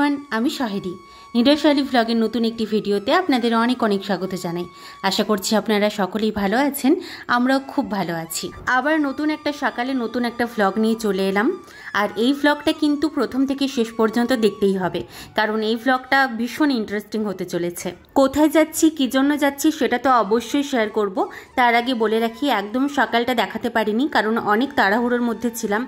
Everyone, আমি শাহেরি। নিডর শালি ভ্লগের নতুন একটি ভিডিওতে আপনাদের অনেক অনেক স্বাগত জানাই। আশা করছি আপনারা সকলেই ভালো আছেন, আমরাও খুব ভালো আছি। আবার নতুন একটা সকালে নতুন একটা ভ্লগ নিয়ে চলে এলাম। আর এই ভ্লগটা কিন্তু প্রথম থেকে শেষ পর্যন্ত দেখতেই হবে, কারণ এই ভ্লগটা ভীষণ ইন্টারেস্টিং হতে চলেছে। কোথায় যাচ্ছি, কী জন্য যাচ্ছি সেটা তো অবশ্যই শেয়ার করব। তার আগে বলে রাখি, একদম সকালটা দেখাতে পারিনি, কারণ অনেক তাড়াহুড়োর মধ্যে ছিলাম।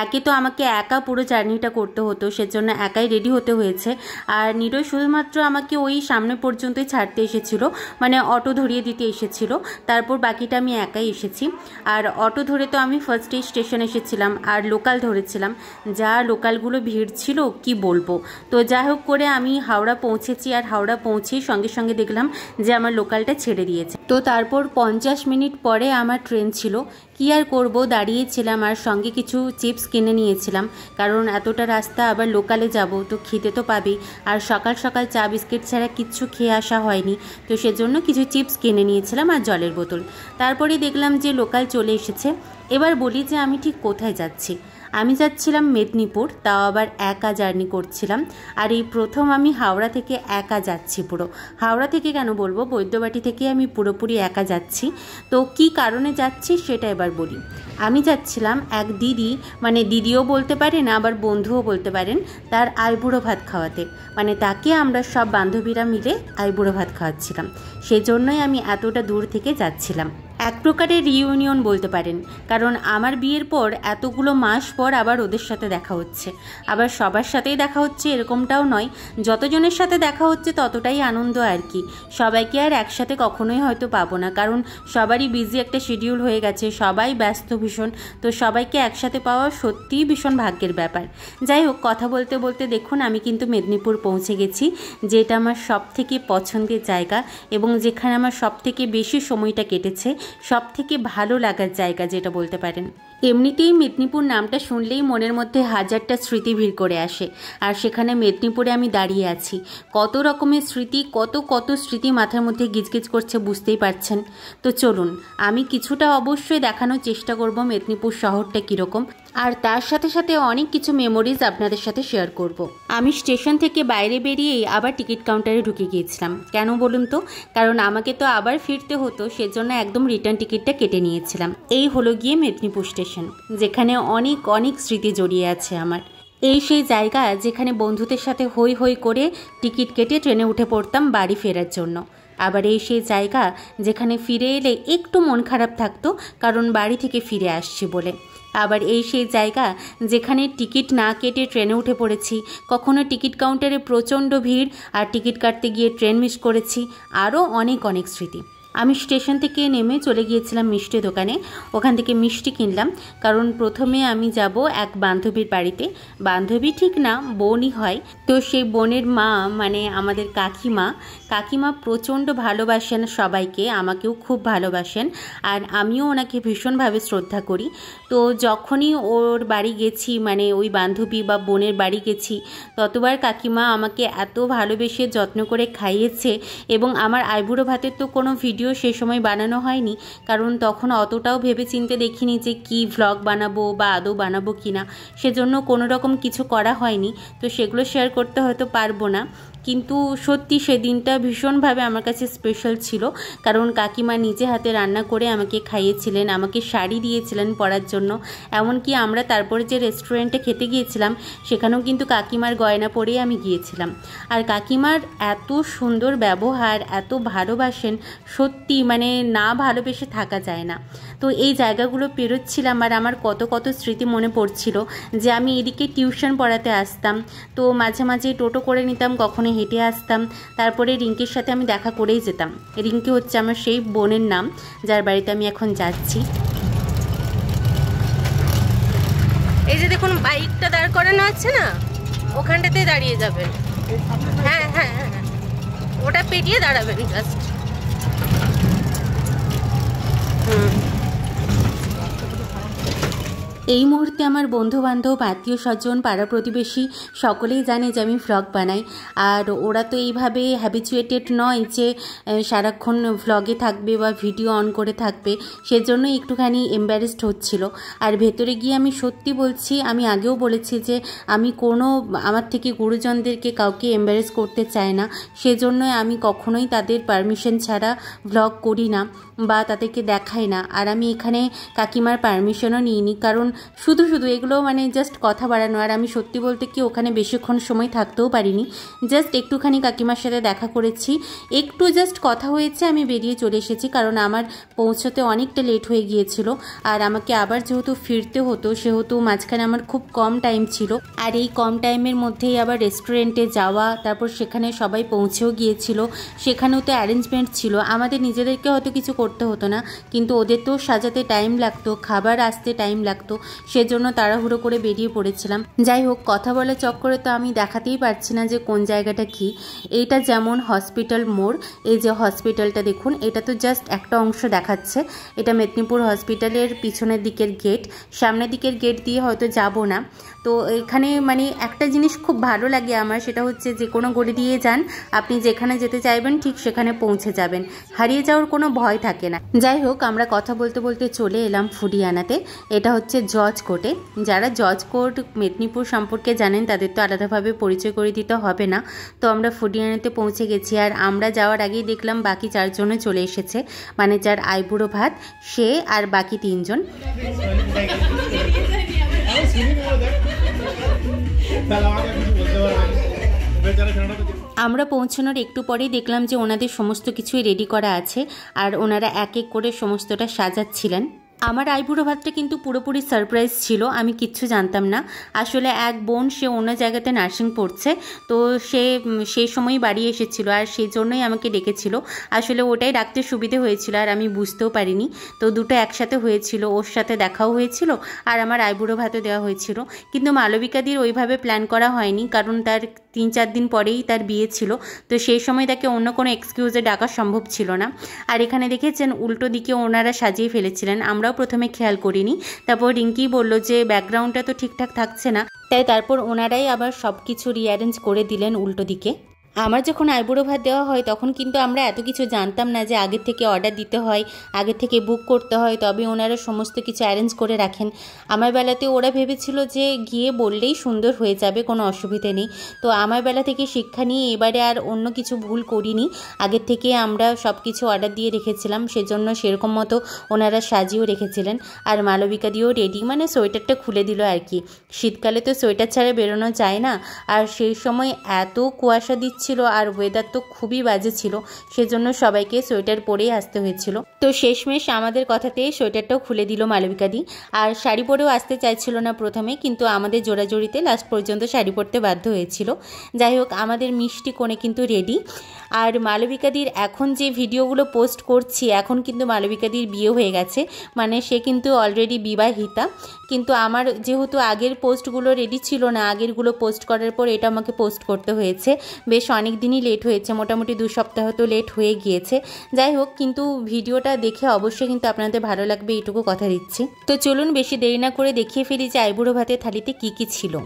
একে তো আমাকে একা পুরো জার্নিটা করতে হতো, সেজন্য একাই রেডি হতে হয়েছে। আর নিরয় শুধুমাত্র আমাকে ওই সামনে পর্যন্তই ছাড়তে এসেছিল, মানে অটো ধরিয়ে দিতে এসেছিল। তারপর বাকিটা আমি একাই এসেছি। আর অটো ধরে তো আমি ফার্স্টে স্টেশন এসেছিলাম, আর লোকাল ধরেছিলাম। যা লোকালগুলো ভিড় ছিল কি বলবো। তো যাই হোক করে আমি হাওড়া পৌঁছেছি, আর হাওড়া পৌঁছেই সঙ্গে সঙ্গে দেখলাম যে আমার লোকালটা ছেড়ে দিয়েছে। তো তারপর 50 মিনিট পরে আমার ট্রেন ছিল। কি আর করব, দাঁড়িয়েছিলাম আর সঙ্গে কিছু চিপস কিনে নিয়েছিলাম, কারণ এতটা রাস্তা আবার লোকালে যাব তো খেতে তো পাবেই। আর সকাল সকাল চা বিস্কিট ছাড়া কিচ্ছু খেয়ে আসা হয়নি, তো সেজন্য কিছু চিপস কিনে নিয়েছিলাম আর জলের বোতল। তারপরে দেখলাম যে লোকাল চলে এসেছে। এবার বলি যে আমি ঠিক কোথায় যাচ্ছি। আমি যাচ্ছিলাম মেদিনীপুর, তাও আবার একা জার্নি করছিলাম। আর এই প্রথম আমি হাওড়া থেকে একা যাচ্ছি। পুরো হাওড়া থেকে কেন বলবো, বৈদ্যবাটি থেকে আমি পুরোপুরি একা যাচ্ছি। তো কি কারণে যাচ্ছি সেটা এবার বলি। আমি যাচ্ছিলাম এক দিদি, মানে দিদিও বলতে পারেন আবার বন্ধুও বলতে পারেন, তার আইবুড়ো ভাত খাওয়াতে। মানে তাকে আমরা সব বান্ধবীরা মিলে আইবুড়ো ভাত খাওয়াচ্ছিলাম, সেজন্যই আমি এতটা দূর থেকে যাচ্ছিলাম। এক প্রকারের রিইউনিয়ন বলতে পারেন, কারণ আমার বিয়ের পর এতগুলো মাস পর আবার ওদের সাথে দেখা হচ্ছে। আবার সবার সাথেই দেখা হচ্ছে এরকমটাও নয়, যতজনের সাথে দেখা হচ্ছে ততটাই আনন্দ আর কি। সবাইকে আর একসাথে কখনোই হয়তো পাবো না, কারণ সবারই বিজি একটা শিডিউল হয়ে গেছে, সবাই ব্যস্ত ভীষণ। তো সবাইকে একসাথে পাওয়া সত্যিই ভীষণ ভাগ্যের ব্যাপার। যাই হোক, কথা বলতে বলতে দেখুন আমি কিন্তু মেদিনীপুর পৌঁছে গেছি, যেটা আমার সব থেকে পছন্দের জায়গা এবং যেখানে আমার সব থেকে বেশি সময়টা কেটেছে, সব থেকে ভালো লাগার জায়গা যেটা বলতে পারেন। এমনিতেই মেদিনীপুর নামটা শুনলেই মনের মধ্যে হাজারটা স্মৃতি ভিড় করে আসে। আর সেখানে মেদিনীপুরে আমি দাঁড়িয়ে আছি, কত রকমের স্মৃতি, কত স্মৃতি মাথার মধ্যে গিজগিজ করছে, বুঝতেই পারছেন। তো চলুন, আমি কিছুটা অবশ্যই দেখানোর চেষ্টা করব মেদিনীপুর শহরটা কীরকম, আর তার সাথে সাথে অনেক কিছু মেমোরিজ আপনাদের সাথে শেয়ার করব। আমি স্টেশন থেকে বাইরে বেরিয়েই আবার টিকিট কাউন্টারে ঢুকে গিয়েছিলাম। কেন বলুন তো, কারণ আমাকে তো আবার ফিরতে হতো, সেজন্য একদম রিটার্ন টিকিটটা কেটে নিয়েছিলাম। এই হলো গিয়ে মেদিনীপুর স্টেশন, যেখানে অনেক স্মৃতি জড়িয়ে আছে আমার। এই সেই জায়গা যেখানে বন্ধুদের সাথে হই হই করে টিকিট কেটে ট্রেনে উঠে পড়তাম বাড়ি ফেরার জন্য। আবার এই সেই জায়গা যেখানে ফিরে এলে একটু মন খারাপ থাকতো, কারণ বাড়ি থেকে ফিরে আসছি বলে। আবার এই সেই জায়গা যেখানে টিকিট না কেটে ট্রেনে উঠে পড়েছি, কখনো টিকিট কাউন্টারে প্রচণ্ড ভিড় আর টিকিট কাটতে গিয়ে ট্রেন মিস করেছি, আরও অনেক স্মৃতি। আমি স্টেশন থেকে নেমে চলে গিয়েছিলাম মিষ্টি দোকানে, ওখান থেকে মিষ্টি কিনলাম। কারণ প্রথমে আমি যাব এক বান্ধবীর বাড়িতে, বান্ধবী ঠিক না বোনই হয়। তো সেই বোনের মা মানে আমাদের কাকিমা প্রচণ্ড ভালোবাসেন সবাইকে, আমাকেও খুব ভালোবাসেন, আর আমিও ওনাকে ভীষণভাবে শ্রদ্ধা করি। তো যখনই ওর বাড়ি গেছি, মানে ওই বান্ধবী বা বোনের বাড়ি গেছি, ততবার কাকিমা আমাকে এত ভালোবেসে যত্ন করে খাইয়েছে। এবং আমার আইবুড়ো ভাতের তো কোনো ভিডিও সে সময় বানানো হয়নি, কারণ তখন অতটাও ভেবে চিন্তে দেখিনি যে কি ভ্লগ বানাবো বা আদৌ বানাবো কিনা, সেজন্য কোনো রকম কিছু করা হয়নি। তো সেগুলো শেয়ার করতে হয়তো পারবো না, কিন্তু সত্যি সেদিনটা ভীষণভাবে আমার কাছে স্পেশাল ছিল। কারণ কাকিমা নিজে হাতে রান্না করে আমাকে খাইয়েছিলেন, আমাকে শাড়ি দিয়েছিলেন পরার জন্য। এমনকি আমরা তারপরে যে রেস্টুরেন্টে খেতে গিয়েছিলাম, সেখানেও কিন্তু কাকিমার গয়না পরেই আমি গিয়েছিলাম। আর কাকিমার এত সুন্দর ব্যবহার, এত ভালোবাসেন, সত্যি মানে না ভালোবেসে থাকা যায় না। তো এই জায়গাগুলো পেরোচ্ছিলাম আর আমার কত স্মৃতি মনে পড়ছিল, যে আমি এদিকে টিউশন পড়াতে আসতাম, তো মাঝে মাঝে টোটো করে নিতাম, কখনো হেঁটে আসতাম। তারপরে রিঙ্কির সাথে আমি দেখা করেই যেতাম। রিঙ্কি হচ্ছে আমার সেই বোনের নাম, যার বাড়িতে আমি এখন যাচ্ছি। এই যে দেখুন বাইকটা দাঁড় করানো আছে না, ওখানটাতে দাঁড়িয়ে যাবেন। হ্যাঁ, ওটা পেটিয়ে দাঁড়াবেন জাস্ট। এই মুহূর্তে আমার বন্ধুবান্ধব, আত্মীয় স্বজন, পাড়া প্রতিবেশী সকলেই জানে যে আমি ভ্লগ বানাই। আর ওরা তো এইভাবে হ্যাবিচুয়েটেড নয় যে সারাক্ষণ ভ্লগে থাকবে বা ভিডিও অন করে থাকবে, সেজন্য একটুখানি এম্বারেসড হচ্ছিল। আর ভেতরে গিয়ে আমি সত্যি বলছি, আমি আগেও বলেছি যে আমি আমার থেকে গুরুজনদেরকে কাউকে এম্বারেস করতে চাই না, সেজন্য আমি কখনোই তাদের পারমিশন ছাড়া ভ্লগ করি না বা তাদেরকে দেখাই না। আর আমি এখানে কাকিমার পারমিশনও নিইনি, কারণ শুধু এগুলো মানে জাস্ট কথা বাড়ানো। আর আমি সত্যি বলতে কি ওখানে বেশিক্ষণ সময় থাকতেও পারিনি, জাস্ট একটুখানি কাকিমার সাথে দেখা করেছি, একটু জাস্ট কথা হয়েছে, আমি বেরিয়ে চলে এসেছি। কারণ আমার পৌঁছতে অনেকটা লেট হয়ে গিয়েছিল আর আমাকে আবার যেহেতু ফিরতে হতো, সেহেতু মাঝখানে আমার খুব কম টাইম ছিল। আর এই কম টাইমের মধ্যেই আবার রেস্টুরেন্টে যাওয়া, তারপর সেখানে সবাই পৌঁছেও গিয়েছিল, সেখানেও তো অ্যারেঞ্জমেন্ট ছিল। আমাদের নিজেদেরকে হয়তো কিছু করতে হতো না, কিন্তু ওদের তো সাজাতে টাইম লাগতো, খাবার আসতে টাইম লাগতো, সেজন্য তাড়াহুড়ো করে বেরিয়ে পড়েছিলাম। যাই হোক, কথা বলে চক্করে তো আমি দেখাতেই পারছি না যে কোন জায়গাটা কি। এইটা যেমন হসপিটাল মোড়, এই যে হসপিটালটা দেখুন, এটা তো জাস্ট একটা অংশ দেখাচ্ছে। এটা মেদিনীপুর হসপিটালের পিছনের দিকের গেট, সামনের দিকের গেট দিয়ে হয়তো যাব না। তো এখানে মানে একটা জিনিস খুব ভালো লাগে আমার, সেটা হচ্ছে যে কোনো গলি দিয়ে যান, আপনি যেখানে যেতে চাইবেন ঠিক সেখানে পৌঁছে যাবেন, হারিয়ে যাওয়ার কোনো ভয় থাকে না। যাই হোক, আমরা কথা বলতে বলতে চলে এলাম ফুডিয়ানাতে। এটা হচ্ছে জজ কোর্টে। যারা জজ কোর্ট মেদিনীপুর সম্পর্কে জানেন তাদের তো আলাদাভাবে পরিচয় করে দিতে হবে না। তো আমরা ফুডিয়ানাতে পৌঁছে গেছি, আর আমরা যাওয়ার আগেই দেখলাম বাকি 4 জনে চলে এসেছে, মানে যার আইবুড়ো ভাত সে আর বাকি 3 জন। আমরা পৌঁছানোর একটু পরেই দেখলাম যে ওনাদের সমস্ত কিছুই রেডি করা আছে, আর ওনারা এক এক করে সমস্তটা সাজাচ্ছিলেন। আমার আইবুড়ো ভাতটা কিন্তু পুরোপুরি সারপ্রাইজ ছিল, আমি কিচ্ছু জানতাম না। আসলে এক বোন, সে অন্য জায়গাতে নার্সিং পড়ছে, তো সে সেই সময়ই বাড়ি এসেছিল, আর সেই জন্যই আমাকে ডেকেছিল। আসলে ওটাই রাখতে সুবিধে হয়েছিল, আর আমি বুঝতেও পারিনি। তো দুটো একসাথে হয়েছিল, ওর সাথে দেখাও হয়েছিল আর আমার আইবুড়ো ভাতও দেওয়া হয়েছিল। কিন্তু মালবিকাদির ওইভাবে প্ল্যান করা হয়নি, কারণ তার 3-4 দিন পরেই তার বিয়ে ছিল, তো সেই সময় তাকে অন্য কোনো এক্সকিউজে ডাকা সম্ভব ছিল না। আর এখানে দেখেছেন উল্টো দিকে ওনারা সাজিয়ে ফেলেছিলেন, আমরাও প্রথমে খেয়াল করিনি। তারপর রিঙ্কি বলল যে ব্যাকগ্রাউন্ডটা তো ঠিকঠাক থাকছে না, তাই তারপর ওনারাই আবার সব কিছু রিঅ্যারেঞ্জ করে দিলেন উল্টো দিকে। আমার যখন আইবুড়ো ভাত দেওয়া হয় তখন কিন্তু আমরা এত কিছু জানতাম না যে আগের থেকে অর্ডার দিতে হয়, আগের থেকে বুক করতে হয়, তবে ওনারা সমস্ত কিছু অ্যারেঞ্জ করে রাখেন। আমার বেলাতে ওরা ভেবেছিল যে গিয়ে বললেই সুন্দর হয়ে যাবে, কোনো অসুবিধে নেই। তো আমার বেলা থেকে শিক্ষা নিয়ে এবারে আর অন্য কিছু ভুল করিনি, আগের থেকে আমরা সব কিছু অর্ডার দিয়ে রেখেছিলাম, সেজন্য সেরকম মতো ওনারা সাজিয়েও রেখেছিলেন। আর মালবিকা দিয়েও রেডি, মানে সোয়েটারটা খুলে দিল আর কি। শীতকালে তো সোয়েটার ছাড়া বেরোনো যায় না, আর সেই সময় এত কুয়াশা দিচ্ছিল আর ওয়েদার তো খুবই বাজে ছিল, সেজন্য সবাইকে সোয়েটার পরেই আসতে হয়েছিল। তো শেষমেশ আমাদের কথাতেই সোয়েটারটাও খুলে দিল মালবিকাদি। আর শাড়ি পরেও আসতে চাইছিল না প্রথমে, কিন্তু আমাদের জোড়াজোড়িতে লাস্ট পর্যন্ত শাড়ি পরতে বাধ্য হয়েছিল। যাই হোক, আমাদের মিষ্টি কোণে কিন্তু রেডি। আর মালবিকাদির এখন যে ভিডিওগুলো পোস্ট করছি, এখন কিন্তু মালবিকাদির বিয়ে হয়ে গেছে, মানে সে কিন্তু অলরেডি বিবাহিতা। কিন্তু আমার যেহেতু আগের পোস্টগুলো রেডি ছিল না, আগেরগুলো পোস্ট করার পর এটা আমাকে পোস্ট করতে হয়েছে, বেশ অনেক দিনই লেট হয়েছে, মোটামুটি 2 সপ্তাহ তো লেট হয়ে গিয়েছে। যাই হোক, কিন্তু ভিডিওটা দেখে অবশ্যই কিন্তু আপনাদের ভালো লাগবে, এইটুকু কথা দিচ্ছি। তো চলুন বেশি দেরি না করে দেখিয়ে ফেলি যে আইবুড়ো ভাতের থালিতে কি কি ছিল।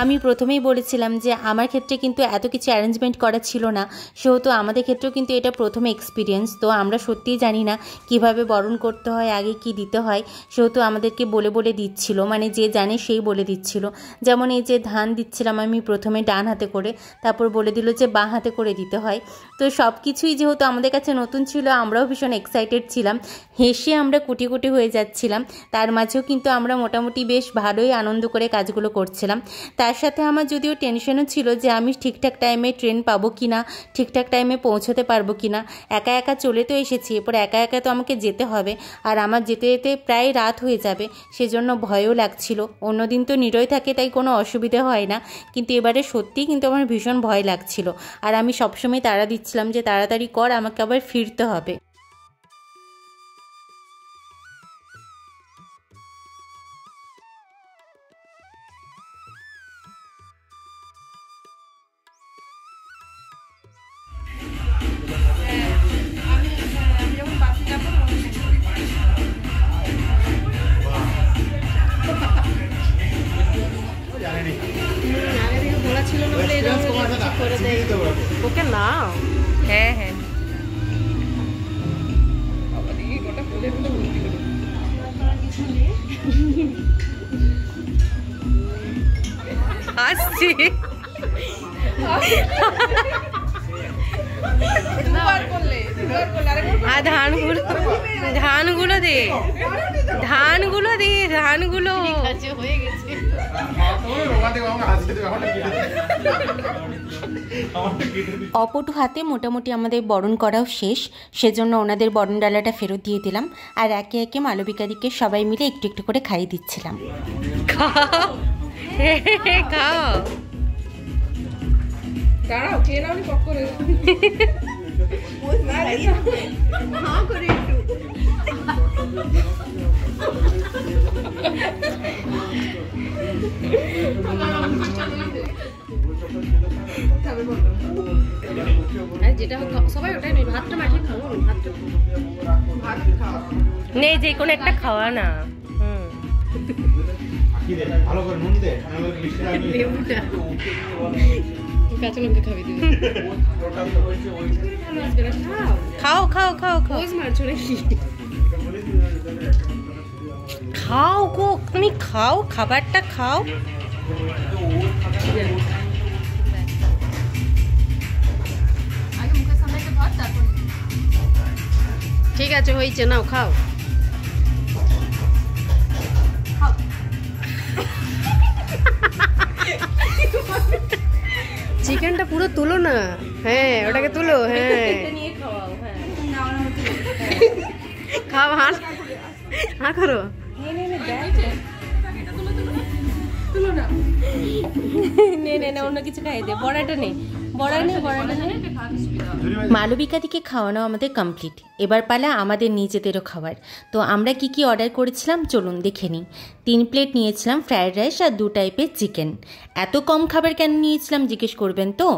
আমি প্রথমেই বলেছিলাম যে আমার ক্ষেত্রে কিন্তু এত কিছু অ্যারেঞ্জমেন্ট করা ছিল না, সেহেতু আমাদের ক্ষেত্রেও কিন্তু এটা প্রথম এক্সপিরিয়েন্স। তো আমরা সত্যিই জানি না কিভাবে বরণ করতে হয়, আগে কি দিতে হয়, সেহেতু আমাদেরকে বলে বলে দিচ্ছিল, মানে যে জানে সেই বলে দিচ্ছিল। যেমন এই যে ধান দিচ্ছিলাম আমি প্রথমে ডান হাতে করে, তারপর বলে দিল যে বাঁ হাতে করে দিতে হয়। তো সব কিছুই যেহেতু আমাদের কাছে নতুন ছিল, আমরাও ভীষণ এক্সাইটেড ছিলাম, হেসে আমরা কুটি কুটি হয়ে যাচ্ছিলাম। তার মাঝেও কিন্তু আমরা মোটামুটি বেশ ভালোই আনন্দ করে কাজগুলো করছিলাম। তার তার সাথে আমার যদিও টেনশনও ছিল যে আমি ঠিকঠাক টাইমে ট্রেন পাবো কি না, ঠিকঠাক টাইমে পৌঁছতে পারবো কি না। একা একা চলে তো এসেছি, এরপর একা একা তো আমাকে যেতে হবে, আর আমার যেতে যেতে প্রায় রাত হয়ে যাবে, সেজন্য ভয়ও লাগছিল। অন্যদিন তো নিরয় থাকে তাই কোনো অসুবিধা হয় না, কিন্তু এবারে সত্যিই কিন্তু আমার ভীষণ ভয় লাগছিল। আর আমি সবসময় তাড়া দিচ্ছিলাম যে তাড়াতাড়ি কর, আমাকে আবার ফিরতে হবে। ওকে নাও। হ্যাঁ হ্যাঁ আসছি। ধানগুলো ধানগুলো দে, ধানগুলো দে, ধানগুলো হয়ে গেছে। অপটু হাতে মোটামুটি আমাদের বরণ করাও শেষ, সেজন্য ওনাদের বরণ ডালাটা ফেরত দিয়ে দিলাম। আর একে একে মালবিকাদিকে সবাই মিলে একটু একটু করে খাইয়ে দিচ্ছিলাম। খাও খাও, দাঁড়াও খেয়ে নাও পক করে। যেটা সবাই ওটাই নেই, ভাতটা মাখিয়ে খাও, ভাতটা নেই যে কোনো একটা খাওয়া না। কাঁচা লঙ্কা খাবি তুমি? খাও খাও খাও খাও, মারছো নাকি? খাও গো, তুমি খাও, খাবারটা খাও। ঠিক আছে হয়েছে, নাও খাও। চিকেনটা পুরো তুলো না, হ্যাঁ ওটাকে তুলো, হ্যাঁ খাও, হা করো। অন্য কিছু খাই দে, বড়াটা নেই, বড়া নেই, বড়াটা নেই। মালবিকাদিকে খাওয়ানো আমাদের কমপ্লিট, এবার পালা আমাদের নিজেদেরও খাবার। তো আমরা কি কি অর্ডার করেছিলাম চলুন দেখে নিই। 3 প্লেট নিয়েছিলাম ফ্রায়েড রাইস আর 2 টাইপের চিকেন। এত কম খাবার কেন নিয়েছিলাম জিজ্ঞেস করবেন তো,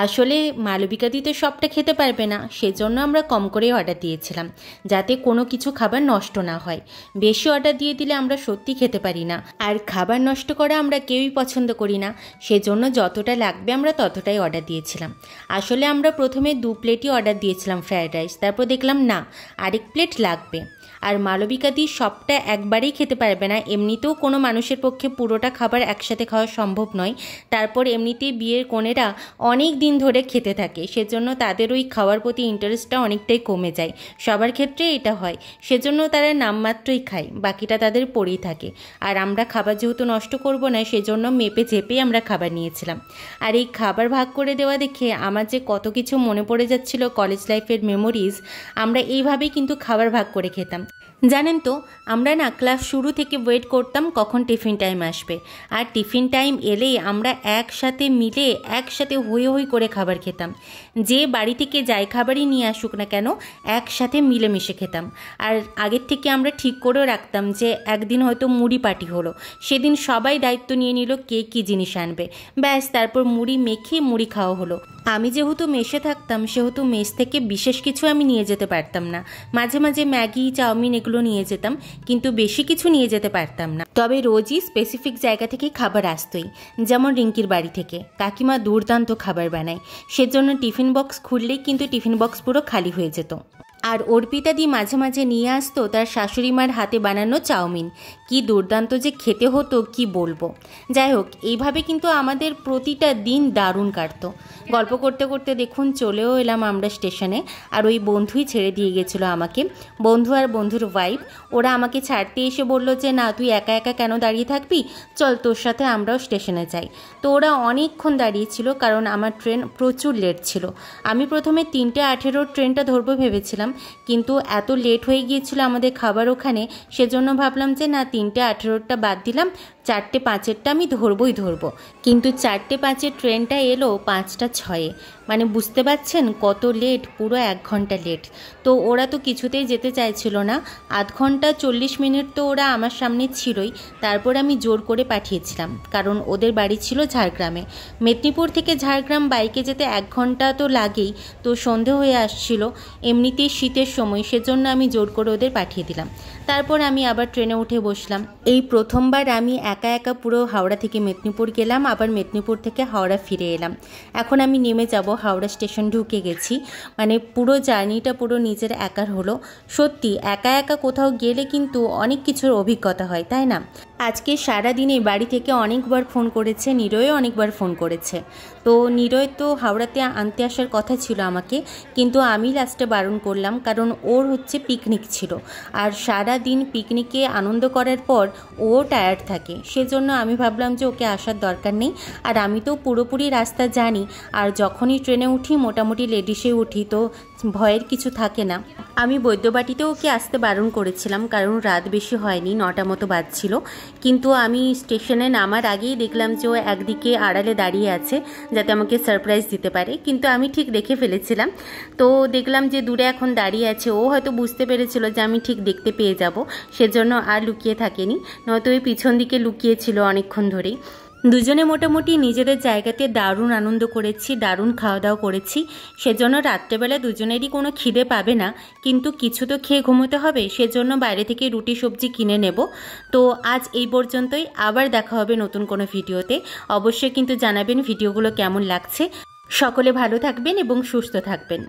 আসলে মালবিকাদি তো সবটা খেতে পারবে না, সেজন্য আমরা কম করে অর্ডার দিয়েছিলাম যাতে কোনো কিছু খাবার নষ্ট না হয়। বেশি অর্ডার দিয়ে দিলে আমরা সত্যি খেতে পারি না, আর খাবার নষ্ট করা আমরা কেউই পছন্দ করি না, সেজন্য যতটা লাগবে আমরা ততটাই অর্ডার দিয়েছিলাম। আসলে আমরা প্রথমে 2 প্লেটই অর্ডার দিয়েছিলাম ফ্রায়েড রাইস, তারপর দেখলাম না আরেক প্লেট লাগবে। আর মালবিকাদি সবটা একবারেই খেতে পারবে না, এমনিতেও কোনো মানুষের পক্ষে পুরোটা খাবার একসাথে খাওয়া সম্ভব নয়। তারপর এমনিতেই বিয়ের কনেরা অনেক দিন ধরে খেতে থাকে, সেজন্য তাদের ওই খাওয়ার প্রতি ইন্টারেস্টটা অনেকটাই কমে যায়। সবার ক্ষেত্রে এটা হয়, সেজন্য তারা নামমাত্রই খায়, বাকিটা তাদের পড়েই থাকে। আর আমরা খাবার যেহেতু নষ্ট করব না, সেজন্য মেপে ঝেপেই আমরা খাবার নিয়েছিলাম। আর এই খাবার ভাগ করে দেওয়া দেখে আমার যে কত কিছু মনে পড়ে যাচ্ছিল কলেজ লাইফের মেমোরিজ। আমরা এইভাবেই কিন্তু খাবার ভাগ করে খেতাম। জানেন তো, আমরা না ক্লাস শুরু থেকে ওয়েট করতাম কখন টিফিন টাইম আসবে, আর টিফিন টাইম এলেই আমরা একসাথে মিলে একসাথে হই হই করে খাবার খেতাম। যে বাড়ি থেকে যাই খাবারই নিয়ে আসুক না কেন একসাথে মিলেমিশে খেতাম। আর আগের থেকে আমরা ঠিক করেও রাখতাম যে একদিন হয়তো মুড়ি পার্টি হলো, সেদিন সবাই দায়িত্ব নিয়ে নিল কে কী জিনিস আনবে, ব্যাস তারপর মুড়ি মেখে মুড়ি খাওয়া হলো। আমি যেহেতু মেসে থাকতাম সেহেতু মেস থেকে বিশেষ কিছু আমি নিয়ে যেতে পারতাম না, মাঝে মাঝে ম্যাগি চাউমিন এগুলো নিয়ে যেতাম, কিন্তু বেশি কিছু নিয়ে যেতে পারতাম না। তবে রোজই স্পেসিফিক জায়গা থেকে খাবার আসতোই, যেমন রিঙ্কির বাড়ি থেকে কাকিমা দুর্দান্ত খাবার বানায়, সেজন্য টিফিন বক্স খুললেই কিন্তু টিফিন বক্স পুরো খালি হয়ে যেত। আর অর্পিতাদি মাঝে মাঝে নিয়ে আসতো তার শাশুড়ি মার হাতে বানানো চাউমিন, কি দুর্দান্ত যে খেতে হতো কি বলবো। যাই হোক, এইভাবে কিন্তু আমাদের প্রতিটা দিন দারুণ কাটতো। গল্প করতে করতে দেখুন চলেও এলাম আমরা স্টেশনে। আর ওই বন্ধুই ছেড়ে দিয়ে গেছিলো আমাকে, বন্ধু আর বন্ধুর ওয়াইফ। ওরা আমাকে ছাড়তে এসে বললো যে না, তুই একা একা কেন দাঁড়িয়ে থাকবি, চল তোর সাথে আমরাও স্টেশনে যাই। তো ওরা অনেকক্ষণ দাঁড়িয়েছিল, কারণ আমার ট্রেন প্রচুর লেট ছিল। আমি প্রথমে 3:18 ট্রেনটা ধরবো ভেবেছিলাম, কিন্তু এত লেট হয়ে গিয়েছিল আমাদের খাবার ওখানে, সেজন্য ভাবলাম যে না, 3:18টা বাদ দিলাম, 4:05 আমি ধরবো। কিন্তু 4:05 ট্রেনটা এলো 5:06। মানে বুঝতে পারছেন কত লেট, পুরো 1 ঘন্টা লেট। তো ওরা তো কিছুতেই যেতে চাইছিল না, 0.5 ঘন্টা 40 মিনিট তো ওরা আমার সামনে ছিলই। তারপর আমি জোর করে পাঠিয়েছিলাম, কারণ ওদের বাড়ি ছিল ঝাড়গ্রামে। মেদিনীপুর থেকে ঝাড়গ্রাম বাইকে যেতে 1 ঘন্টা তো লাগেই, তো সন্ধে হয়ে আসছিল, এমনিতেই শীতের সময়, সেজন্য আমি জোর করে ওদের পাঠিয়ে দিলাম। তারপর আমি আবার ট্রেনে উঠে বসলাম। এই প্রথমবার আমি একা একা পুরো হাওড়া থেকে মেদিনীপুর গেলাম, আবার মেদিনীপুর থেকে হাওড়া ফিরে এলাম। এখন আমি নেমে যাব, হাওড়া স্টেশন ঢুকে গেছি। মানে পুরো জার্নিটা পুরো নিজের একার হলো। সত্যি একা একা কোথাও গেলে কিন্তু অনেক কিছুর অভিজ্ঞতা হয়, তাই না? আজকে সারাদিনে বাড়ি থেকে অনেকবার ফোন করেছে, নিরয়ও অনেকবার ফোন করেছে। তো নিরয় তো হাওড়াতে আনতে আসার কথা ছিল আমাকে, কিন্তু আমি লাস্টে বারণ করলাম, কারণ ওর হচ্ছে পিকনিক ছিল। আর সারা দিন পিকনিকে আনন্দ করার পর ও টায়ার্ড থাকে, সেজন্য আমি ভাবলাম যে ওকে আসার দরকার নেই। আর আমি তো পুরোপুরি রাস্তা জানি, আর যখনই ট্রেনে উঠি মোটামুটি লেডিসে উঠি, তো ভয়ের কিছু থাকে না। আমি বৈদ্যবাটিতেও ওকে আসতে বারণ করেছিলাম, কারণ রাত বেশি হয়নি, 9টা মতো বাজছিল। কিন্তু আমি স্টেশনে নামার আগেই দেখলাম যে ও একদিকে আড়ালে দাঁড়িয়ে আছে, যাতে আমাকে সারপ্রাইজ দিতে পারে। কিন্তু আমি ঠিক দেখে ফেলেছিলাম, তো দেখলাম যে দূরে এখন দাঁড়িয়ে আছে। ও হয়তো বুঝতে পেরেছিল যে আমি ঠিক দেখতে পেয়ে যাব, সেজন্য আর লুকিয়ে থাকেনি, নয়তো ওই পিছন দিকে লুকিয়েছিল অনেকক্ষণ ধরেই। দুজনে মোটামুটি নিজেদের জায়গাতে দারুণ আনন্দ করেছি, দারুণ খাওয়া দাওয়া করেছি। সেজন্য রাত্রেবেলা দুজনেরই কোনো খিদে পাবে না, কিন্তু কিছু তো খেয়ে ঘুমোতে হবে, সেজন্য বাইরে থেকে রুটি সবজি কিনে নেব। তো আজ এই পর্যন্তই, আবার দেখা হবে নতুন কোনো ভিডিওতে। অবশ্যই কিন্তু জানাবেন ভিডিওগুলো কেমন লাগছে। সকলে ভালো থাকবেন এবং সুস্থ থাকবেন।